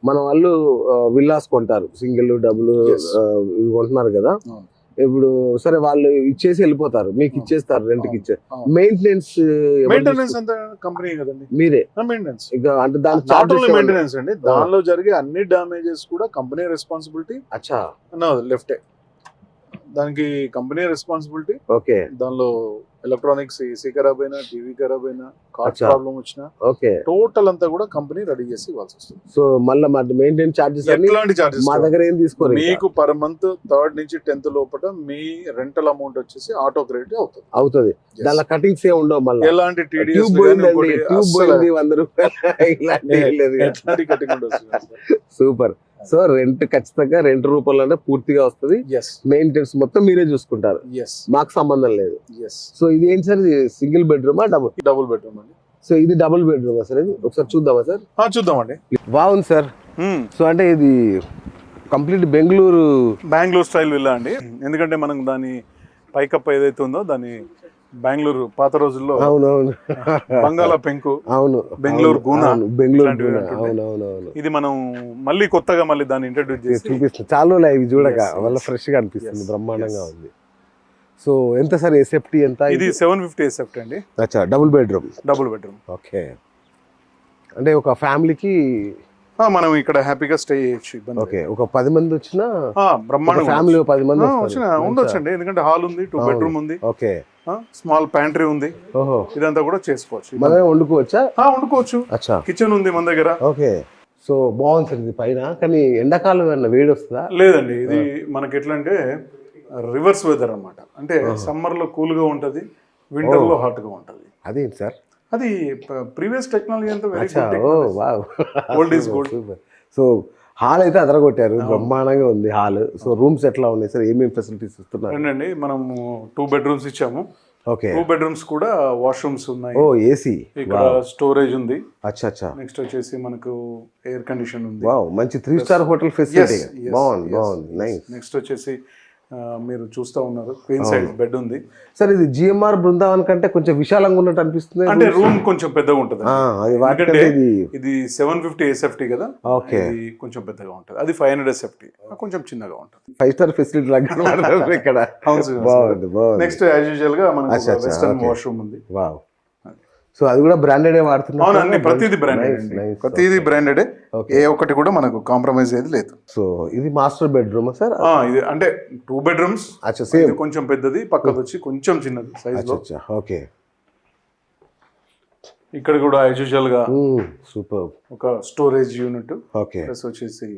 మన వాళ్ళు విల్లాస్ కొంటారు, సింగిల్ డబుల్ ఇవి కొంటున్నారు కదా. ఇప్పుడు సరే వాళ్ళు ఇచ్చేసి వెళ్ళిపోతారు, మీకు ఇచ్చేస్తారు రెంట్కి ఇచ్చారు. మెయింటెనెన్స్ అంతా కంపెనీ కదండి, మీరే మెయింటెనెన్స్. ఇక అంటే దాని నాట్ ఓన్లీ మెయింటెనెన్స్ అండి, దానిలో జరిగే అన్ని డ్యామేజెస్ కూడా కంపెనీ రెస్పాన్సిబిలిటీ. అచ్చా, లెఫ్ట్ దానికి కంపెనీ రెస్పాన్సిబిలిటీ. ఓకే, దానిలో ఎలక్ట్రానిక్స్ ఏసీ ఖరాబ్ అయినా, టీవీ ఖరాబ్ అయినా, కార్ ప్రాబ్లం వచ్చినా ఓకే టోటల్ అంతా కూడా కంపెనీ రెడీ చేసి ఇవ్వాల్సి వస్తుంది. సో మళ్ళీ మెయింటెనెన్స్ చార్జెస్ ఎట్లాంటి చార్జెస్ మా దగ్గర ఏం తీసుకోరు. మీకు పర్ మంత్ 3rd నుంచి 10th లోపల మీ రెంటల్ అమౌంట్ వచ్చేసి ఆటో క్రెడిట్ అవుతుంది. దానిలో కటింగ్స్ ఏ ఉండవు, మళ్ళీ ఎలాంటి టీడీఎస్ ఎట్లాంటి కటింగ్ ఉండదు. సూపర్. సో రెంట్ ఖచ్చితంగా రెంట్ రూపంలోనే పూర్తిగా వస్తుంది. మెయింటెనెన్స్ మొత్తం మీరే చూసుకుంటారు, మాకు సంబంధం లేదు. సో ఇది ఏంటి సార్, ఇది సింగిల్ బెడ్రూమా డబుల్ బెడ్రూమ్ అండి? సో ఇది డబుల్ బెడ్రూమా సార్? ఇది ఒకసారి చూద్దామా సార్? చూద్దామండి. బాగుంది సార్. సో అంటే ఇది కంప్లీట్ బెంగళూరు స్టైల్ విల్లా అండి. ఎందుకంటే మనం దాని పైకప్పు ఏదైతే ఉందో దాని బెంగళూరు పాత రోజుల్లో అవునవును బంగాళ పెంకు, అవును బెంగళూరు గూనా, అవునవును. ఇది మనం మళ్ళీ కొత్తగా మళ్ళీ దాన్ని ఇంట్రడ్యూస్ చేసి చూపిస్తుంది. చాలా ఇవి చూడక వల్ల ఫ్రెష్ గా అనిపిస్తుంది, బ్రహ్మాండంగా ఉంది. సో ఎంత సార్ సేఫ్టీ ఎంత? ఇది 750 సేఫ్టీ అండి. అచ్చా, డబుల్ బెడ్రూమ్. ఓకే, అంటే ఒక ఫ్యామిలీకి మనం ఇక్కడ హ్యాపీగా స్టే చేయొచ్చు. ఓకే, ఒక 10 మంది వచ్చినా బ్రహ్మాండ ఫ్యామిలీ 10 మంది ఉండొచ్చండి. ఎందుకంటే హాల్ ఉంది, 2 బెడ్రూమ్ ఉంది, ఓకే, స్మాల్ ప్యాంట్రీ ఉంది. ఓహో, ఇదంతా కూడా చేసుకోవచ్చు. మనమే వండుకోవచ్చా? వండుకోవచ్చు. అచ్చా, కిచెన్ ఉంది మన దగ్గర. ఓకే, సో బాగుంది సార్ ఇది పైన. కానీ ఎండాకాలం ఏమన్నా వేడి వస్తుందా? లేదండి, ఇది మనకి ఎట్లా అంటే రివర్స్ వెదర్ అన్నమాట. అంటే సమ్మర్ లో కూల్ గా ఉంటది, వింటర్ లో హాట్ గా ఉంటది. అదేంటి సార్? అది ప్రీవియస్ టెక్నాలజీ అంతా old is gold. So hall అయితే అదరగొట్టారు, బ్రహ్మాండంగా ఉంది హాల్. సో రూమ్స్ ఎట్లా ఉన్నాయి సార్, ఏమేమి ఫెసిలిటీస్ ఇస్తున్నారు? అండి మనము 2 బెడ్రూమ్స్ ఇచ్చాము. ఓకే, 2 బెడ్రూమ్స్ కూడా వాష్రూమ్స్ ఉన్నాయి. ఏసీ, ఇక్కడ స్టోరేజ్ ఉంది. అచ్చా, నెక్స్ట్ వచ్చేసి మనకు ఎయిర్ కండిషన్ ఉంది. మంచి 3 స్టార్ హోటల్ ఫెసిలిటీ. బాగుంది, నైస్. నెక్స్ట్ వచ్చేసి మీరు చూస్తా ఉన్నారు, క్వీన్ సైజ్ బెడ్ ఉంది. సార్ ఇది జిఎంఆర్ బృందావన్ కంటే కొంచెం విశాలంగా ఉన్నట్టు అనిపిస్తుంది. అంటే రూమ్ కొంచెం పెద్దగా ఉంటుంది. ఇది 750 SFT కదా, ఇది కొంచెం పెద్దగా ఉంటుంది. అది 500 SFT, కొంచెం చిన్నగా ఉంటుంది. 5 స్టార్ ఫెసిలిటీ లాగా ఇక్కడ. నెక్స్ట్ యాజ్ యూజువల్ గా మనకు వెస్టర్న్ వాష్రూమ్ ఉంది. సో అది కూడా బ్రాండెడ్ వాడుతున్నారు. ప్రతిదీ బ్రాండెడ్, ఏ ఒక్కటి కూడా మనకు కాంప్రమైజ్ ఏది లేదు. సో ఇది మాస్టర్ బెడ్రూమ్ సార్? ఇది అంటే 2 బెడ్రూమ్స్, కొంచెం పెద్దది, పక్కది వచ్చి కొంచెం చిన్నది సైజ్ లో. ఓకే, ఇక్కడ కూడా యాజ్ యూజువల్ గా సూపర్ ఒక స్టోరేజ్ యూనిట్. ఓకే, ప్లస్ వచ్చేసి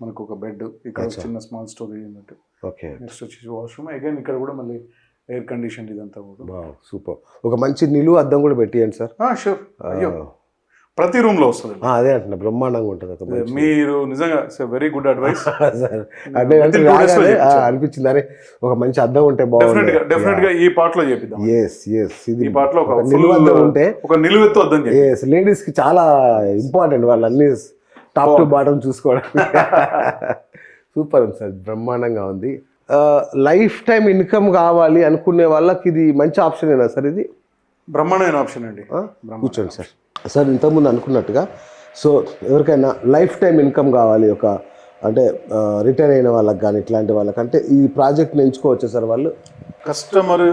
మనకు ఒక బెడ్, ఇక్కడ చిన్న small storage unit. Okay, next వచ్చేసి వాష్రూమ్. అగైన్ ఇక్కడ కూడా మళ్ళీ ఎయిర్ కండిషన్ ఇదంతా కూడా. సూపర్. ఒక మంచి నిలువు అద్దం కూడా పెట్టియండి సార్. షూర్, ప్రతి రూమ్ లో వస్తుంది. అదే అంటున్నా, బ్రహ్మాండంగా ఉంటుంది. మీరు నిజంగా వెరీ గుడ్ అడ్వైస్ అంటే అనిపించింది, అరే ఒక మంచి అద్దం ఉంటే బాగుంది. డెఫినెట్ గా ఈ పార్ట్ లో చేపిద్దాం. ఈ పార్ట్ లో ఒక నిలువు అద్దం ఉంటే, ఒక నిలువెత్తు అద్దం. లేడీస్ కి చాలా ఇంపార్టెంట్, వాళ్ళు అన్ని టాప్ టు బాటమ్ చూసుకోవడం. సూపర్ ఉంది సార్, బ్రహ్మాండంగా ఉంది. లైఫ్ టైం ఇన్కమ్ కావాలి అనుకునే వాళ్ళకి ఇది మంచి ఆప్షన్ ఏనా సార్? ఇది బ్రహ్మాండమైన ఆప్షన్ అండి. కూర్చోండి సార్. సార్ ఇంతకుముందు అనుకున్నట్టుగా, సో ఎవరికైనా లైఫ్ టైం ఇన్కమ్ కావాలి, ఒక అంటే రిటైర్ అయిన వాళ్ళకి కానీ ఇట్లాంటి వాళ్ళకంటే ఈ ప్రాజెక్ట్ని ఎంచుకోవచ్చు సార్ వాళ్ళు? కస్టమర్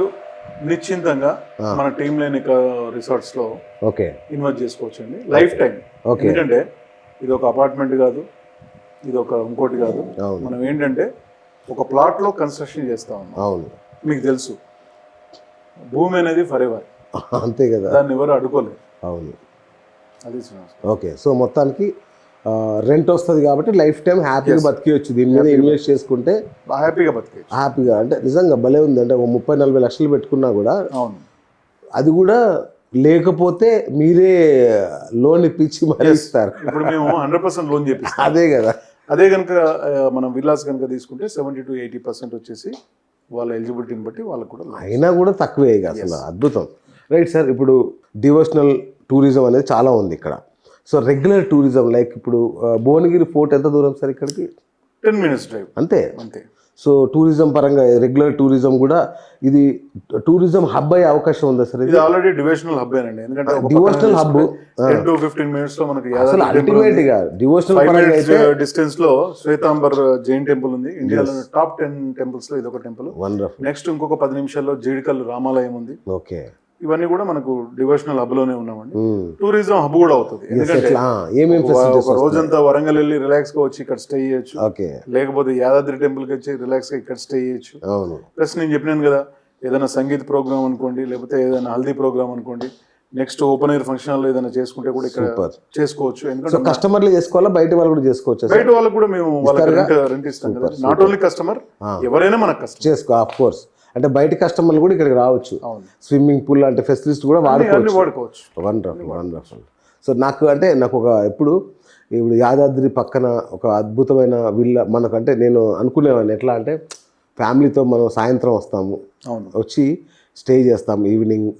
నిశ్చింతంగా మన టీమ్ లేని రిసార్ట్స్ లో ఓకే ఇన్వెస్ట్ చేసుకోవచ్చు అండి, లైఫ్ టైం. ఎందుకంటే ఇది ఒక అపార్ట్మెంట్ కాదు, ఇది ఒక ఇంకోటి కాదు. మనం ఏంటంటే ఒక ప్లాట్ లో కన్స్ట్రక్షన్ చేస్తా ఉన్నాం. అవును, మీకు తెలుసు భూమి అనేది ఫర్ ఎవర్, అంతే కదా, దాన్ని ఎవరు అడ్డుకోలేదు. అవును, అది. ఓకే, సో మొత్తానికి రెంట్ వస్తుంది కాబట్టి లైఫ్ టైం హ్యాపీగా బతికేయచ్చు. దీని మీద ఇన్వెస్ట్ చేసుకుంటే హ్యాపీగా బతికేయచ్చు. హ్యాపీగా అంటే నిజంగా భలే ఉంది. అంటే 30-40 లక్షలు పెట్టుకున్నా కూడా, అవును, అది కూడా లేకపోతే మీరే లోన్ ఇప్పించి మరి ఇస్తారు. ఇప్పుడు మేము 100% లోన్ చేపిస్తాం. అదే కదా. అదే కనుక మనం విల్లాస్ కనుక తీసుకుంటే 70 to 80% వచ్చేసి వాళ్ళ ఎలిజిబిలిటీని బట్టి వాళ్ళకు కూడా, అయినా కూడా తక్కువే అసలు. అద్భుతం. రైట్ సార్, ఇప్పుడు డివోషనల్ టూరిజం అనేది చాలా ఉంది ఇక్కడ. సో రెగ్యులర్ టూరిజం లైక్ ఇప్పుడు భువనగిరి ఫోర్ట్ ఎంత దూరం సార్ ఇక్కడికి? 10 minutes డ్రైవ్. అంతే. సో టూరిజం పరంగా రెగ్యులర్ టూరిజం కూడా ఇది టూరిజం హబ్ అయ్యే అవకాశం ఉందా సార్? ఇది ఆల్రెడీ డివోషనల్ హబ్ అండి, ఎందుకంటే డివోషనల్ హబ్ 10 to 15 minutes లో మనకి అసలు అల్టిమేట్ గా డివోషనల్ పరంగా అయితే డిస్టెన్స్ లో శ్వేతాంబర్ జైన్ టెంపుల్ ఉంది, ఇండియాలో టాప్ 10 టెంపుల్స్ లో ఇది ఒక టెంపుల్. వండర్ఫుల్. నెక్స్ట్ ఇంకొక 10 నిమిషాల్లో జీడికల్ రామాలయం ఉంది. ఓకే, ఇవన్నీ కూడా మనకు డివోషనల్ హబ్ లోనే ఉన్నామండి. టూరిజం హబ్ కూడా అవుతుంది, ఎందుకంటే ఏమేమి ఫెసిలిటీస్? ఒక రోజంతా వరంగల్ వెళ్ళి రిలాక్స్ గా వచ్చి ఇక్కడ స్టే చేయొచ్చు, ఓకే, లేకపోతే యాదాద్రి టెంపుల్ కి వచ్చి రిలాక్స్ గా ఇక్కడ స్టే చేయొచ్చు. అవును. ప్లస్ నేను చెప్పినాను కదా, ఏదైనా సంగీత్ ప్రోగ్రామ్ అనుకోండి, లేకపోతే ఏదైనా హల్దీ ప్రోగ్రామ్ అనుకోండి, next open air function hall ఏదైనా చేసుకుంటే కూడా ఇక్కడ చేసుకోవచ్చు. ఎందుకంటే కస్టమర్లు చేసుకోవాలా, బయట వాళ్ళు కూడా చేసుకోవచ్చు? బయట వాళ్ళకి కూడా మేము రెంట్ ఇస్తాం కదా, నాట్ ఓన్లీ కస్టమర్, ఎవరైనా మనకు కస్టమర్ చేసుకో. ఆఫ్ కోర్స్, అంటే బయట కస్టమర్లు కూడా ఇక్కడికి రావచ్చు, స్విమ్మింగ్ పూల్ అంటే ఫెసిలిటీస్ కూడా వాడుకోవచ్చు. Wonderful, wonderful. సో నాకు ఒక ఇప్పుడు యాదాద్రి పక్కన ఒక అద్భుతమైన విల్లా మనకు, అంటే నేను అనుకునేవాడిని ఎట్లా అంటే ఫ్యామిలీతో మనం సాయంత్రం వస్తాము, వచ్చి స్టే చేస్తాము ఈవినింగ్,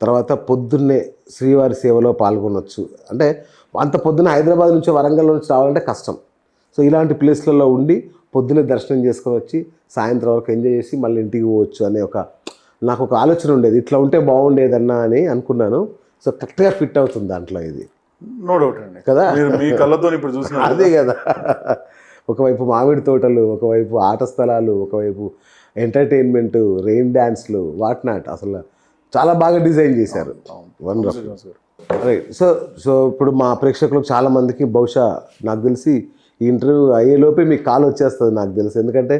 తర్వాత పొద్దున్నే శ్రీవారి సేవలో పాల్గొనవచ్చు. అంటే అంత పొద్దున్న హైదరాబాద్ నుంచి వరంగల్ నుంచి రావాలంటే కష్టం. సో ఇలాంటి ప్లేస్లలో ఉండి పొద్దున్నే దర్శనం చేసుకొని వచ్చి సాయంత్రం వరకు ఎంజాయ్ చేసి మళ్ళీ ఇంటికి పోవచ్చు అనే నాకు ఒక ఆలోచన ఉండేది, ఇట్లా ఉంటే బాగుండేదన్నా అని అనుకున్నాను. సో కరెక్ట్గా ఫిట్ అవుతుంది దాంట్లో ఇది, నో డౌట్ అండి కదా. మీ కళ్ళతో ఇప్పుడు చూసిన అదే కదా, ఒకవైపు మామిడి తోటలు, ఒకవైపు ఆట స్థలాలు, ఒకవైపు ఎంటర్టైన్మెంట్, రెయిన్ డ్యాన్స్లు, వాట్ నాట్, అసలు చాలా బాగా డిజైన్ చేశారు. వండర్ఫుల్. రైట్. సో ఇప్పుడు మా ప్రేక్షకులకు చాలా మందికి బహుశా నాకు తెలిసి ఈ ఇంటర్వ్యూ అయ్యేలోపే మీకు కాల్ వచ్చేస్తుంది నాకు తెలుసు, ఎందుకంటే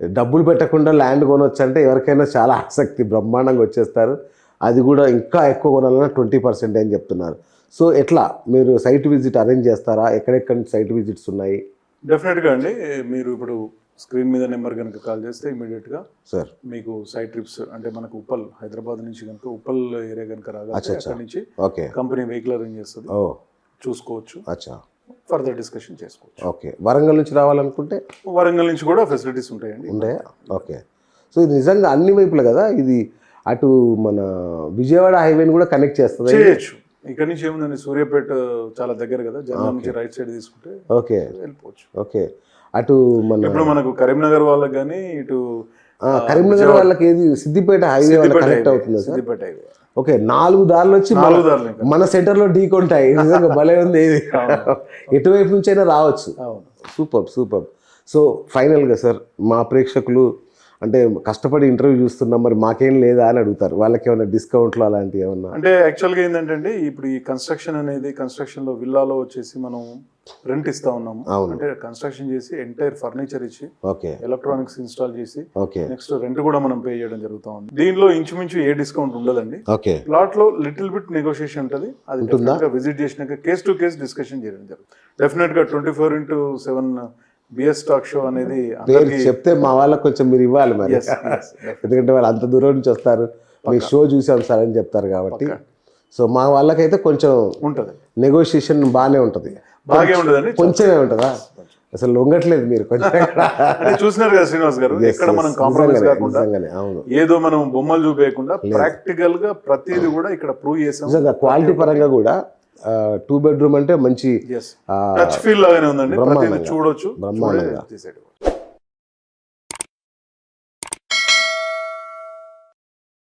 డబ్బులు పెట్టకుండా ల్యాండ్ కొనవచ్చు అంటే ఎవరికైనా చాలా ఆసక్తి, బ్రహ్మాండంగా వచ్చేస్తారు. అది కూడా ఇంకా ఎక్కువ కొనాలన్నా 20% అని చెప్తున్నారు. సో ఎట్లా మీరు సైట్ విజిట్ అరేంజ్ చేస్తారా? ఎక్కడెక్కడ సైట్ విజిట్స్ ఉన్నాయి? డెఫినెట్గా అండి, మీరు ఇప్పుడు స్క్రీన్ మీద నెంబర్ కనుక కాల్ చేస్తే ఇమీడియట్గా సార్ మీకు సైట్ ట్రిప్స్, అంటే మనకు ఉప్పల్, హైదరాబాద్ నుంచి కనుక ఉప్పల్ ఏరియా కనుక రాగాలి, అక్కడ నుంచి కంపెనీ వెహికల్ అరేంజ్ చేస్తుంది, చూసుకోవచ్చు. అచ్చా, ఫర్దర్ డిస్కషన్ చేసుకోవచ్చు. ఓకే. వరంగల్ నుంచి రావాలనుకుంటే వరంగల్ నుంచి కూడా ఫెసిలిటీస్ ఉంటాయండి. ఉంటాయా? ఓకే. సో ఇది నిజంగా అన్ని వైపులు కదా, ఇది అటు మన విజయవాడ హైవేని కూడా కనెక్ట్ చేస్తుంది, చేయొచ్చు. ఇక్కడ నుంచి ఏముందండి, సూర్యాపేట చాలా దగ్గర కదా, జనాల నుంచి రైట్ సైడ్ తీసుకుంటే ఓకే వెళ్ళిపోవచ్చు. ఓకే. అటు ఇప్పుడు మనకు కరీంనగర్ వాళ్ళకి కానీ, ఇటు కరీంనగర్ వాళ్ళకి ఏది సిద్దిపేట హైవే కనెక్ట్ అవుతుంది, సిద్దిపేట హైవే. ఓకే, 4 దారులు వచ్చి మన సెంటర్ లో ఢీకొంటాయి. నిజంగా భలే ఉంది ఇది, ఎటువైపు నుంచి అయినా రావచ్చు. Super, super. సో ఫైనల్గా సార్, మా ప్రేక్షకులు అంటే కష్టపడి ఇంటర్వ్యూ చూస్తున్నాం, మరి మాకేం లేదా అని అడుగుతారు, వాళ్ళకి ఏమైనా డిస్కౌంట్లు అలాంటివి ఏమన్నా? అంటే యాక్చువల్గా ఏంటంటే ఇప్పుడు ఈ కన్స్ట్రక్షన్ అనేది, కన్స్ట్రక్షన్లో విల్లాలో వచ్చేసి మనం రెంట్ ఇస్తా ఉన్నాము. అంటే కన్స్ట్రక్షన్ చేసి ఎంటైర్ ఫర్నిచర్ ఇచ్చి, ఎలక్ట్రానిక్స్ ఇన్స్టాల్ చేసి, నెక్స్ట్ రెంట్ కూడా మనం పే చేయడం జరుగుతా ఉంది. దీనిలో ఇంచుమించు ఏ డిస్కౌంట్ ఉండదండి. ప్లాట్ లో లిటిల్ బిట్ నెగోషియేషన్ ఉంటుంది, అది విజిట్ చేసినాక కేస్ టు కేస్ డిస్కషన్ చేయడం జరుగుతుంది. డెఫినెట్ గా 24/7 బిఎస్ టాక్ షో అనేది చెప్తే మా వాళ్ళకి కొంచెం మీరు ఇవ్వాలి మరి, ఎందుకంటే వాళ్ళు అంత దూరం నుంచి వస్తారు, మీ షో చూసాం సార్ అని చెప్తారు కాబట్టి. సో మా వాళ్ళకైతే కొంచెం ఉంటుంది, నెగోషియేషన్ బాగానే ఉంటుంది. బాగా ఉండదండి, కొంచెమే ఉంటుందా? అసలు లొంగట్లేదు మీరు కొంచెం. చూసినారు కదా శ్రీనివాస్ గారు, ఎక్కడ మనం కాంప్రమైజ్ కాకుండా, ఏదో మనం బొమ్మలు చూపేయకుండా ప్రాక్టికల్ గా ప్రతిదీ కూడా ఇక్కడ ప్రూవ్ చేసాం. నిజంగా క్వాలిటీ పరంగా కూడా 2 bedroom అంటే మంచి టచ్ ఫీల్ లాగానే ఉందండి, చూడొచ్చు, బ్రహ్మాండంగా.